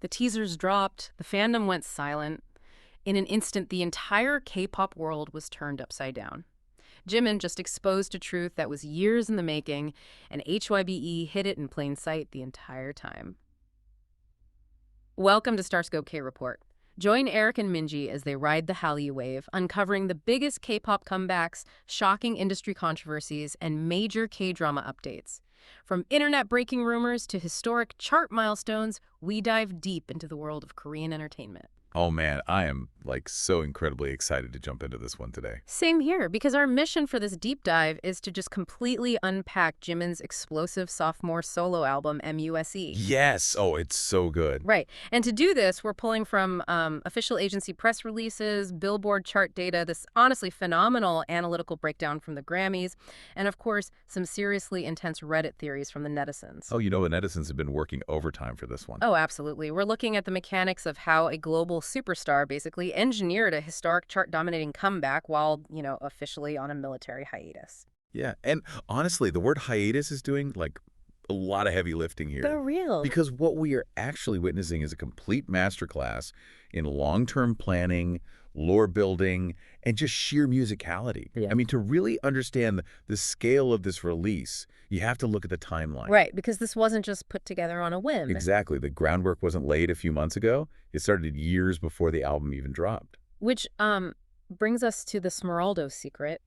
The teasers dropped, the fandom went silent. In an instant, the entire K-pop world was turned upside down. Jimin just exposed a truth that was years in the making, and HYBE hid it in plain sight the entire time. Welcome to Starscope K-Report. Join Eric and Minji as they ride the Hallyu wave, uncovering the biggest K-pop comebacks, shocking industry controversies, and major K-drama updates. From internet-breaking rumors to historic chart milestones, we dive deep into the world of Korean entertainment. Oh man, I am so incredibly excited to jump into this one today. Same here, because our mission for this deep dive is to just completely unpack Jimin's explosive sophomore solo album, MUSE. Yes! Oh, it's so good. Right. And to do this, we're pulling from official agency press releases, Billboard chart data, this honestly phenomenal analytical breakdown from the Grammys, and of course, some seriously intense Reddit theories from the netizens. Oh, you know, the netizens have been working overtime for this one. Oh, absolutely. We're looking at the mechanics of how a global superstar basically engineered a historic chart-dominating comeback while, officially on a military hiatus. Yeah, and honestly, the word hiatus is doing, a lot of heavy lifting here. For real. Because what we are actually witnessing is a complete masterclass in long-term planning, lore building, and just sheer musicality. Yeah. I mean, to really understand the scale of this release, you have to look at the timeline. Right, because this wasn't just put together on a whim. Exactly. The groundwork wasn't laid a few months ago. It started years before the album even dropped. Which brings us to the Smiraldo secret.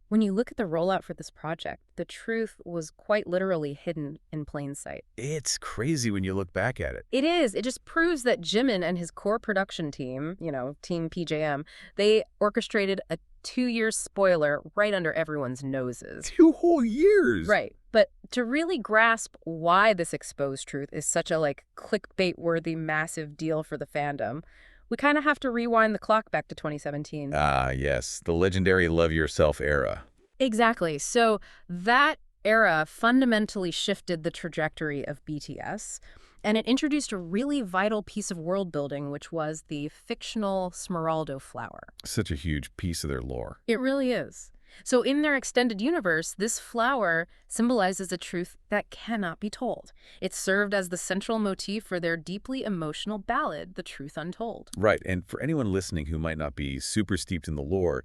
When you look at the rollout for this project, the truth was quite literally hidden in plain sight. It's crazy when you look back at it. It is. It just proves that Jimin and his core production team, Team PJM, they orchestrated a 2-year spoiler right under everyone's noses. 2 whole years! Right. But to really grasp why this exposed truth is such a, clickbait-worthy massive deal for the fandom, we kind of have to rewind the clock back to 2017. Ah, yes. The legendary Love Yourself era. Exactly. So that era fundamentally shifted the trajectory of BTS, and it introduced a really vital piece of world building, which was the fictional Smeraldo flower. Such a huge piece of their lore. It really is. So in their extended universe, this flower symbolizes a truth that cannot be told. It served as the central motif for their deeply emotional ballad, The Truth Untold. Right, and for anyone listening who might not be super steeped in the lore,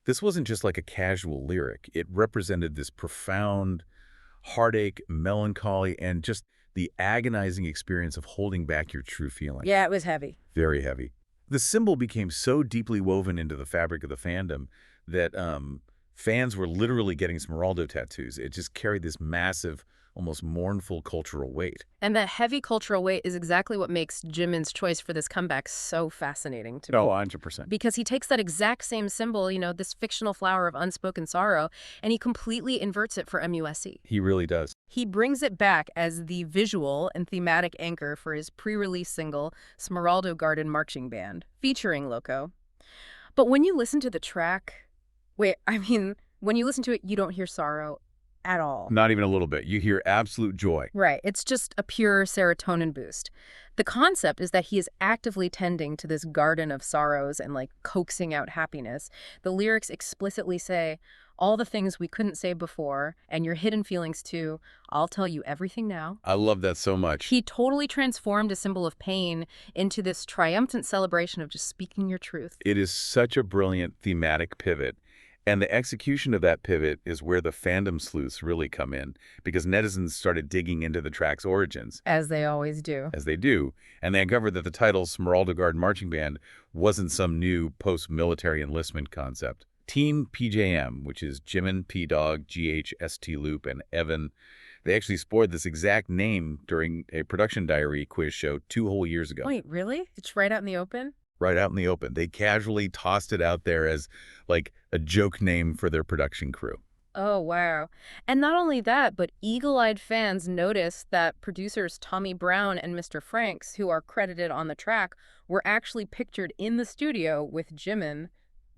this wasn't just like a casual lyric. It represented this profound heartache, melancholy, and just the agonizing experience of holding back your true feelings. Yeah, it was heavy. Very heavy. The symbol became so deeply woven into the fabric of the fandom that fans were literally getting Smeraldo tattoos. It just carried this massive, almost mournful cultural weight. And that heavy cultural weight is exactly what makes Jimin's choice for this comeback so fascinating to me. Oh, 100%. Because he takes that exact same symbol, this fictional flower of unspoken sorrow, and he completely inverts it for MUSE. He really does. He brings it back as the visual and thematic anchor for his pre-release single, Smeraldo Garden Marching Band, featuring Loco. But when you listen to the track, when you listen to it, you don't hear sorrow at all. Not even a little bit. You hear absolute joy. Right. It's just a pure serotonin boost. The concept is that he is actively tending to this garden of sorrows and coaxing out happiness. The lyrics explicitly say, all the things we couldn't say before, and your hidden feelings too, I'll tell you everything now. I love that so much. He totally transformed a symbol of pain into this triumphant celebration of just speaking your truth. It is such a brilliant thematic pivot. And the execution of that pivot is where the fandom sleuths really come in, because netizens started digging into the track's origins. As they always do. As they do. And they uncovered that the title Smeraldo Garden Marching Band wasn't some new post-military enlistment concept. Team PJM, which is Jimin, Pdogg, GHSTLOOP, and Evan, they actually spoiled this exact name during a production diary quiz show 2 whole years ago. Wait, really? It's right out in the open? Right out in the open. They casually tossed it out there as a joke name for their production crew. Oh, wow. And not only that, but eagle-eyed fans noticed that producers Tommy Brown and Mr. Franks, who are credited on the track, were actually pictured in the studio with Jimin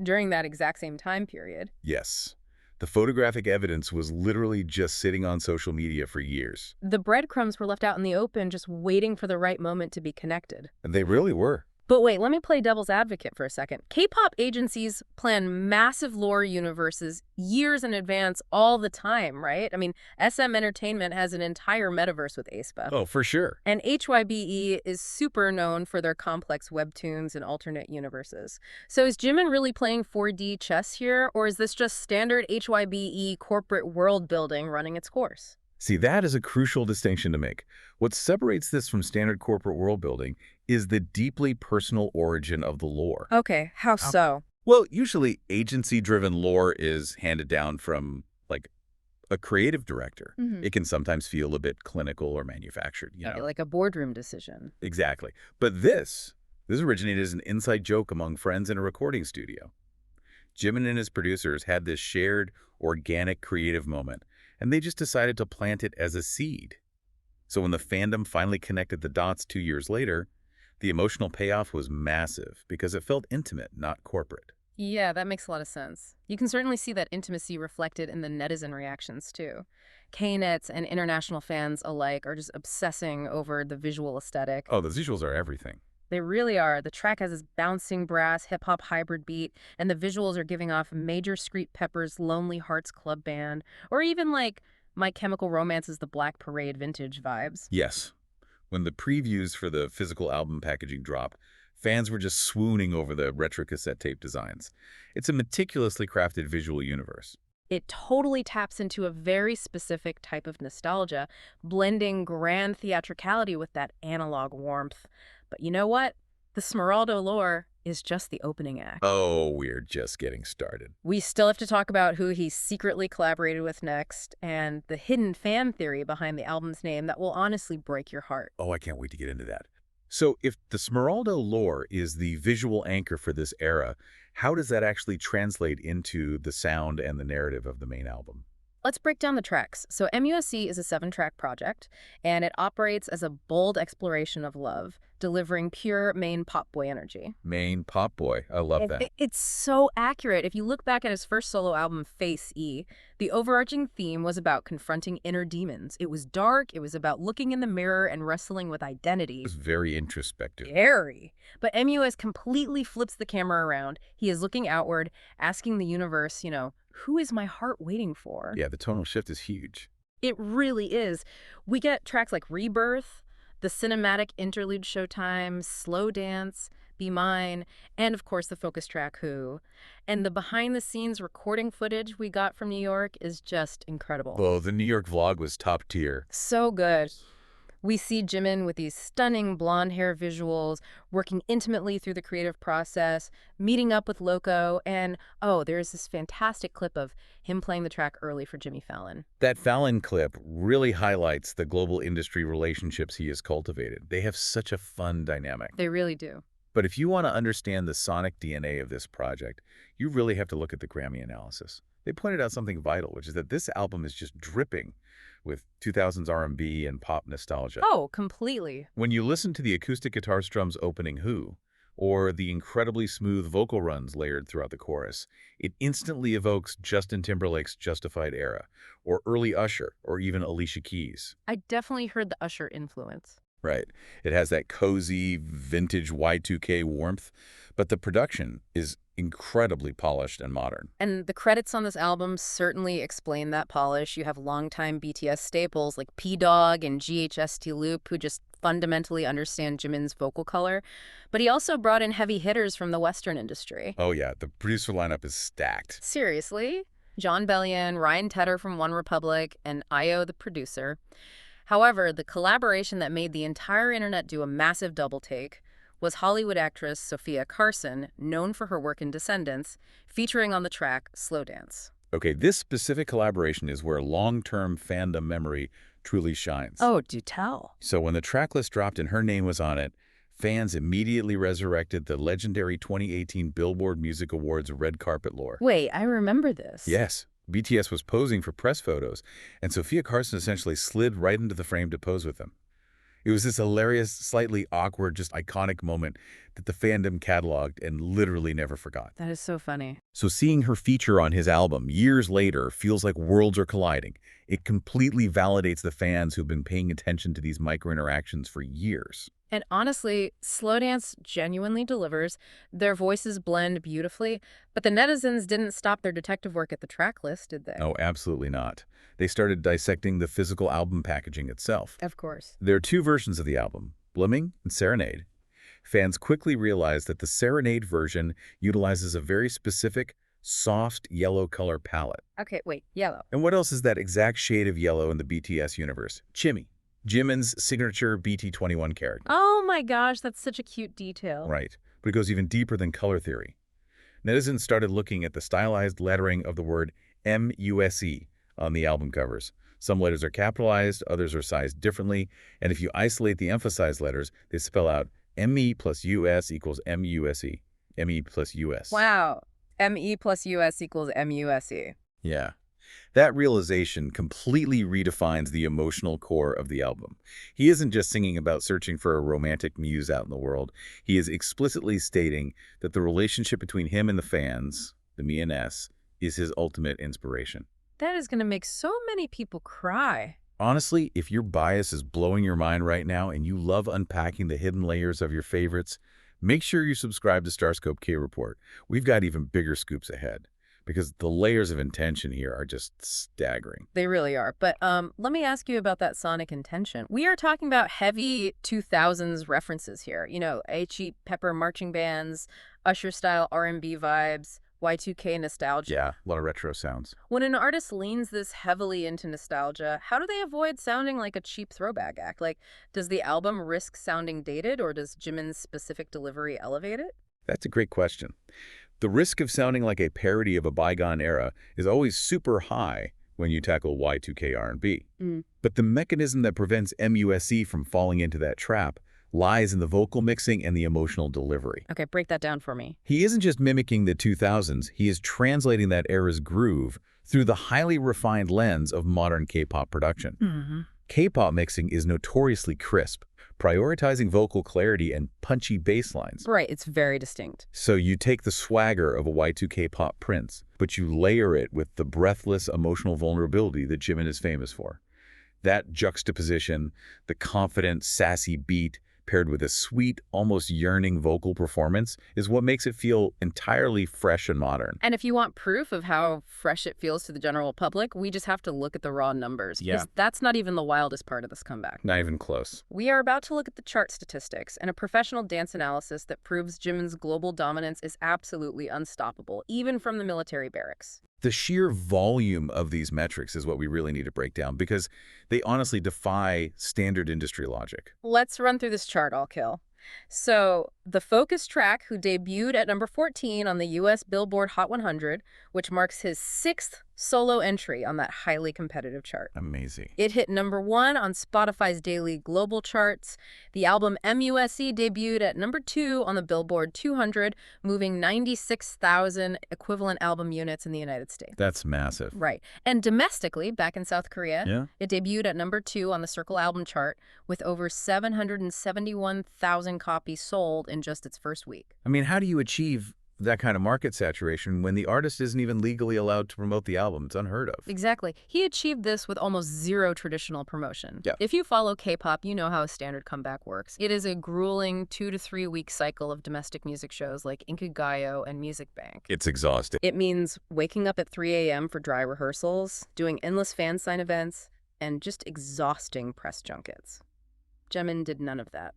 during that exact same time period. Yes. The photographic evidence was literally just sitting on social media for years. The breadcrumbs were left out in the open, just waiting for the right moment to be connected. And they really were. But wait, let me play devil's advocate for a second. K-pop agencies plan massive lore universes years in advance all the time, right? I mean, SM Entertainment has an entire metaverse with aespa. Oh, for sure. And HYBE is super known for their complex webtoons and alternate universes. So is Jimin really playing 4D chess here, or is this just standard HYBE corporate world building running its course? See, that is a crucial distinction to make. What separates this from standard corporate world building is the deeply personal origin of the lore. Okay, how so? Well, usually agency-driven lore is handed down from, like, a creative director. It can sometimes feel a bit clinical or manufactured, you know. Like a boardroom decision. Exactly. But this originated as an inside joke among friends in a recording studio. Jimin and his producers had this shared, organic, creative moment, and they just decided to plant it as a seed. So when the fandom finally connected the dots 2 years later, the emotional payoff was massive because it felt intimate, not corporate. Yeah, that makes a lot of sense. You can certainly see that intimacy reflected in the netizen reactions, too. K-nets and international fans alike are just obsessing over the visual aesthetic. Oh, the visuals are everything. They really are. The track has this bouncing brass hip-hop hybrid beat, and the visuals are giving off Major Street Pepper's Lonely Hearts Club Band, or even like My Chemical Romance's The Black Parade vintage vibes. Yes. When the previews for the physical album packaging dropped, fans were just swooning over the retro cassette tape designs. It's a meticulously crafted visual universe. It totally taps into a very specific type of nostalgia, blending grand theatricality with that analog warmth. But you know what? The Smeraldo lore is just the opening act. Oh, we're just getting started. We still have to talk about who he secretly collaborated with next, and the hidden fan theory behind the album's name that will honestly break your heart. Oh, I can't wait to get into that. So if the Smeraldo lore is the visual anchor for this era, how does that actually translate into the sound and the narrative of the main album? Let's break down the tracks. So MUSE is a 7-track project, and it operates as a bold exploration of love, delivering pure main pop boy energy. Main pop boy. I love that. It's so accurate. If you look back at his first solo album, Face E, the overarching theme was about confronting inner demons. It was dark. It was about looking in the mirror and wrestling with identity. It was very introspective. Very. But MUS completely flips the camera around. He is looking outward, asking the universe, who is my heart waiting for? Yeah, the tonal shift is huge. It really is. We get tracks like Rebirth, the cinematic interlude Showtime, Slow Dance, Be Mine, and of course the focus track Who. And the behind-the-scenes recording footage we got from New York is just incredible. Oh, the New York vlog was top tier. So good. We see Jimin with these stunning blonde hair visuals, working intimately through the creative process, meeting up with Loco, and there's this fantastic clip of him playing the track early for Jimmy Fallon. That Fallon clip really highlights the global industry relationships he has cultivated. They have such a fun dynamic. They really do. But if you want to understand the sonic DNA of this project, you really have to look at the Grammy analysis. They pointed out something vital, which is that this album is just dripping with 2000s R&B and pop nostalgia. Oh, completely. When you listen to the acoustic guitar strums opening Who, or the incredibly smooth vocal runs layered throughout the chorus, it instantly evokes Justin Timberlake's Justified era, or early Usher, or even Alicia Keys. I definitely heard the Usher influence. Right. It has that cozy, vintage Y2K warmth, but the production is incredibly polished and modern. And the credits on this album certainly explain that polish. You have longtime BTS staples like Pdogg and GHSTLOOP who just fundamentally understand Jimin's vocal color. But he also brought in heavy hitters from the Western industry. Oh yeah, the producer lineup is stacked. Seriously? Jon Bellion, Ryan Tedder from One Republic, and Io the producer. However, the collaboration that made the entire internet do a massive double take was Hollywood actress Sophia Carson, known for her work in Descendants, featuring on the track Slow Dance. Okay, this specific collaboration is where long-term fandom memory truly shines. Oh, do tell. So when the track list dropped and her name was on it, fans immediately resurrected the legendary 2018 Billboard Music Awards red carpet lore. Wait, I remember this. Yes. BTS was posing for press photos, and Sophia Carson essentially slid right into the frame to pose with them. It was this hilarious, slightly awkward, just iconic moment that the fandom cataloged and literally never forgot. That is so funny. So seeing her feature on his album years later feels like worlds are colliding. It completely validates the fans who've been paying attention to these micro-interactions for years. And honestly, slow dance genuinely delivers. Their voices blend beautifully, but the netizens didn't stop their detective work at the track list, did they? Oh, absolutely not. They started dissecting the physical album packaging itself. Of course. There are two versions of the album, Blooming and Serenade. Fans quickly realized that the Serenade version utilizes a very specific, soft yellow color palette. Okay, wait, yellow. And what else is that exact shade of yellow in the BTS universe? Jimmy. Jimin's signature BT21 character. Oh my gosh, that's such a cute detail. Right, but it goes even deeper than color theory. Netizens started looking at the stylized lettering of the word MUSE on the album covers. Some letters are capitalized, others are sized differently, and if you isolate the emphasized letters, they spell out ME plus US equals MUSE. ME plus US. Wow. ME plus US equals MUSE. Yeah. That realization completely redefines the emotional core of the album. He isn't just singing about searching for a romantic muse out in the world. He is explicitly stating that the relationship between him and the fans, the me and S, is his ultimate inspiration. That is going to make so many people cry. Honestly, if your bias is blowing your mind right now and you love unpacking the hidden layers of your favorites, make sure you subscribe to Starscope K Report. We've got even bigger scoops ahead, because the layers of intention here are just staggering. They really are. But let me ask you about that sonic intention. We are talking about heavy 2000s references here. You know, HYBE marching bands, Usher-style R&B vibes, Y2K nostalgia. Yeah, a lot of retro sounds. When an artist leans this heavily into nostalgia, how do they avoid sounding like a cheap throwback act? Like, does the album risk sounding dated, or does Jimin's specific delivery elevate it? That's a great question. The risk of sounding like a parody of a bygone era is always super high when you tackle Y2K R&B. But the mechanism that prevents MUSE from falling into that trap lies in the vocal mixing and the emotional delivery. Okay, break that down for me. He isn't just mimicking the 2000s, he is translating that era's groove through the highly refined lens of modern K-pop production. K-pop mixing is notoriously crisp, prioritizing vocal clarity and punchy bass lines. Right, it's very distinct. So you take the swagger of a Y2K pop prince, but you layer it with the breathless emotional vulnerability that Jimin is famous for. That juxtaposition, the confident, sassy beat, paired with a sweet, almost yearning vocal performance, is what makes it feel entirely fresh and modern. And if you want proof of how fresh it feels to the general public, we just have to look at the raw numbers. Yeah. Because that's not even the wildest part of this comeback. Not even close. We are about to look at the chart statistics and a professional dance analysis that proves Jimin's global dominance is absolutely unstoppable, even from the military barracks. The sheer volume of these metrics is what we really need to break down, because they honestly defy standard industry logic. Let's run through this chart, I'll kill. So, the Focus track, who debuted at number 14 on the US Billboard Hot 100, which marks his 6th solo entry on that highly competitive chart. Amazing. It hit number 1 on Spotify's daily global charts. The album MUSE debuted at number 2 on the Billboard 200, moving 96,000 equivalent album units in the United States. That's massive. Right. And domestically, back in South Korea, Yeah. it debuted at number 2 on the Circle album chart with over 771,000 copies sold in just its first week. I mean, how do you achieve that kind of market saturation when the artist isn't even legally allowed to promote the album? It's unheard of. Exactly. He achieved this with almost zero traditional promotion. Yeah. If you follow K-pop, you know how a standard comeback works. It is a grueling 2 to 3 week cycle of domestic music shows like Inkigayo and Music Bank. It's exhausting. It means waking up at 3 a.m. for dry rehearsals, doing endless fan sign events, and just exhausting press junkets. Jimin did none of that.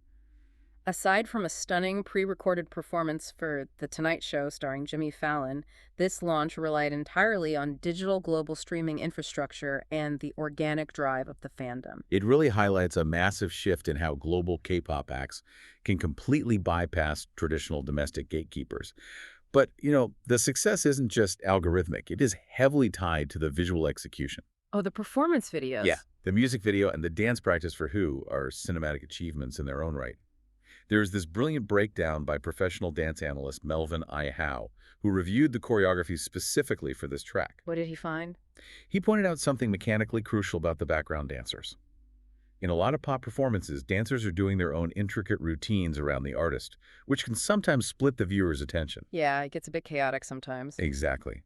Aside from a stunning pre-recorded performance for The Tonight Show starring Jimmy Fallon, this launch relied entirely on digital global streaming infrastructure and the organic drive of the fandom. It really highlights a massive shift in how global K-pop acts can completely bypass traditional domestic gatekeepers. But, you know, the success isn't just algorithmic. It is heavily tied to the visual execution. Oh, the performance videos. Yeah, the music video and the dance practice for Who are cinematic achievements in their own right. There is this brilliant breakdown by professional dance analyst Melvin I. Howe, who reviewed the choreography specifically for this track. What did he find? He pointed out something mechanically crucial about the background dancers. In a lot of pop performances, dancers are doing their own intricate routines around the artist, which can sometimes split the viewer's attention. Yeah, it gets a bit chaotic sometimes. Exactly.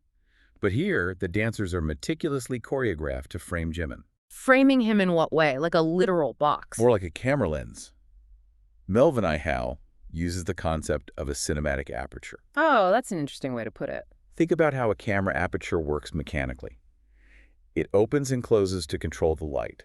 But here, the dancers are meticulously choreographed to frame Jimin. Framing him in what way? Like a literal box? More like a camera lens. Melvin I. Howe uses the concept of a cinematic aperture. Oh, that's an interesting way to put it. Think about how a camera aperture works mechanically. It opens and closes to control the light,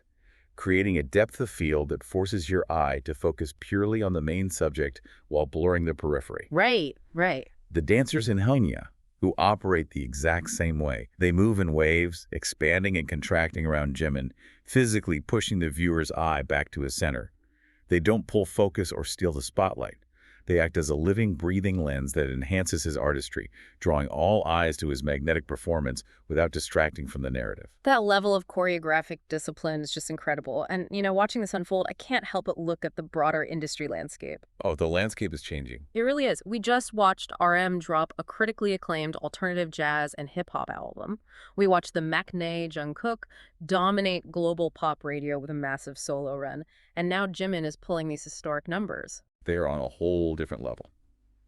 creating a depth of field that forces your eye to focus purely on the main subject while blurring the periphery. Right, right. The dancers in Hanya, who operate the exact same way. They move in waves, expanding and contracting around Jimin, physically pushing the viewer's eye back to his center. They don't pull focus or steal the spotlight. They act as a living, breathing lens that enhances his artistry, drawing all eyes to his magnetic performance without distracting from the narrative. That level of choreographic discipline is just incredible. And, watching this unfold, I can't help but look at the broader industry landscape. Oh, the landscape is changing. It really is. We just watched RM drop a critically acclaimed alternative jazz and hip-hop album. We watched the Maknae Jungkook dominate global pop radio with a massive solo run. And now Jimin is pulling these historic numbers. They're on a whole different level.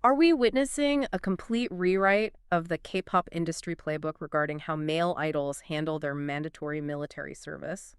Are we witnessing a complete rewrite of the K-pop industry playbook regarding how male idols handle their mandatory military service?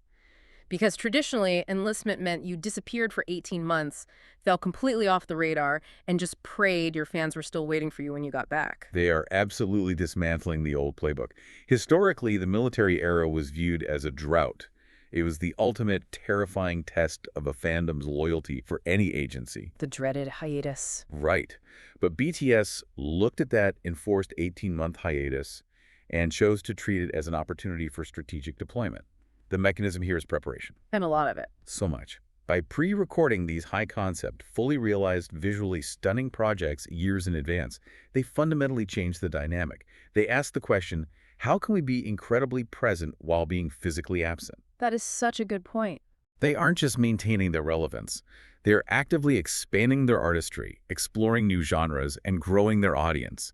Because traditionally, enlistment meant you disappeared for 18 months, fell completely off the radar, and just prayed your fans were still waiting for you when you got back. They are absolutely dismantling the old playbook. Historically, the military era was viewed as a drought. It was the ultimate terrifying test of a fandom's loyalty for any agency. The dreaded hiatus. Right. But BTS looked at that enforced 18-month hiatus and chose to treat it as an opportunity for strategic deployment. The mechanism here is preparation. And a lot of it. So much. By pre-recording these high-concept, fully realized, visually stunning projects years in advance, they fundamentally changed the dynamic. They asked the question, how can we be incredibly present while being physically absent? That is such a good point. They aren't just maintaining their relevance. They're actively expanding their artistry, exploring new genres, and growing their audience.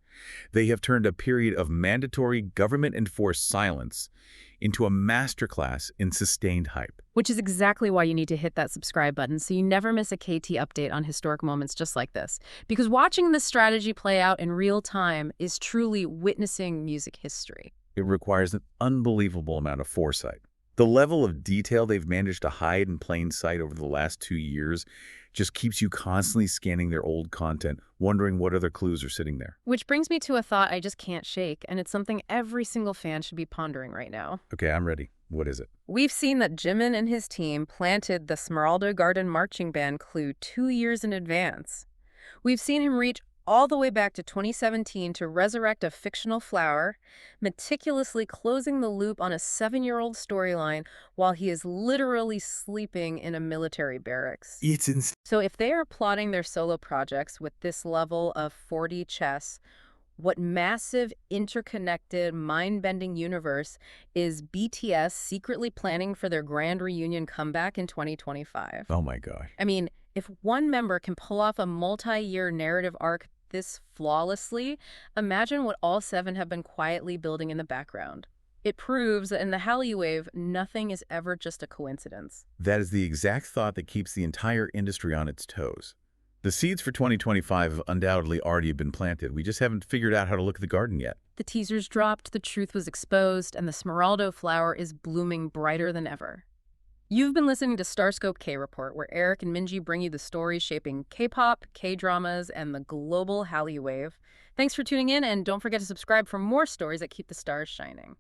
They have turned a period of mandatory government-enforced silence into a masterclass in sustained hype. Which is exactly why you need to hit that subscribe button so you never miss a KT update on historic moments just like this. Because watching this strategy play out in real time is truly witnessing music history. It requires an unbelievable amount of foresight. The level of detail they've managed to hide in plain sight over the last 2 years just keeps you constantly scanning their old content, wondering what other clues are sitting there. Which brings me to a thought I just can't shake, and it's something every single fan should be pondering right now. Okay, I'm ready. What is it? We've seen that Jimin and his team planted the Smeraldo Garden Marching Band clue 2 years in advance. We've seen him reach all the way back to 2017 to resurrect a fictional flower, meticulously closing the loop on a 7-year-old storyline while he is literally sleeping in a military barracks. It's insane. So if they are plotting their solo projects with this level of 4D chess, what massive, interconnected, mind-bending universe is BTS secretly planning for their grand reunion comeback in 2025? Oh my God. I mean, if one member can pull off a multi-year narrative arc this flawlessly, imagine what all 7 have been quietly building in the background. It proves that in the Hallyu Wave, nothing is ever just a coincidence. That is the exact thought that keeps the entire industry on its toes. The seeds for 2025 have undoubtedly already been planted. We just haven't figured out how to look at the garden yet. The teasers dropped, the truth was exposed, and the Smiraldo flower is blooming brighter than ever. You've been listening to Starscope K-Report, where Eric and Minji bring you the stories shaping K-pop, K-dramas, and the global Hallyu Wave. Thanks for tuning in, and don't forget to subscribe for more stories that keep the stars shining.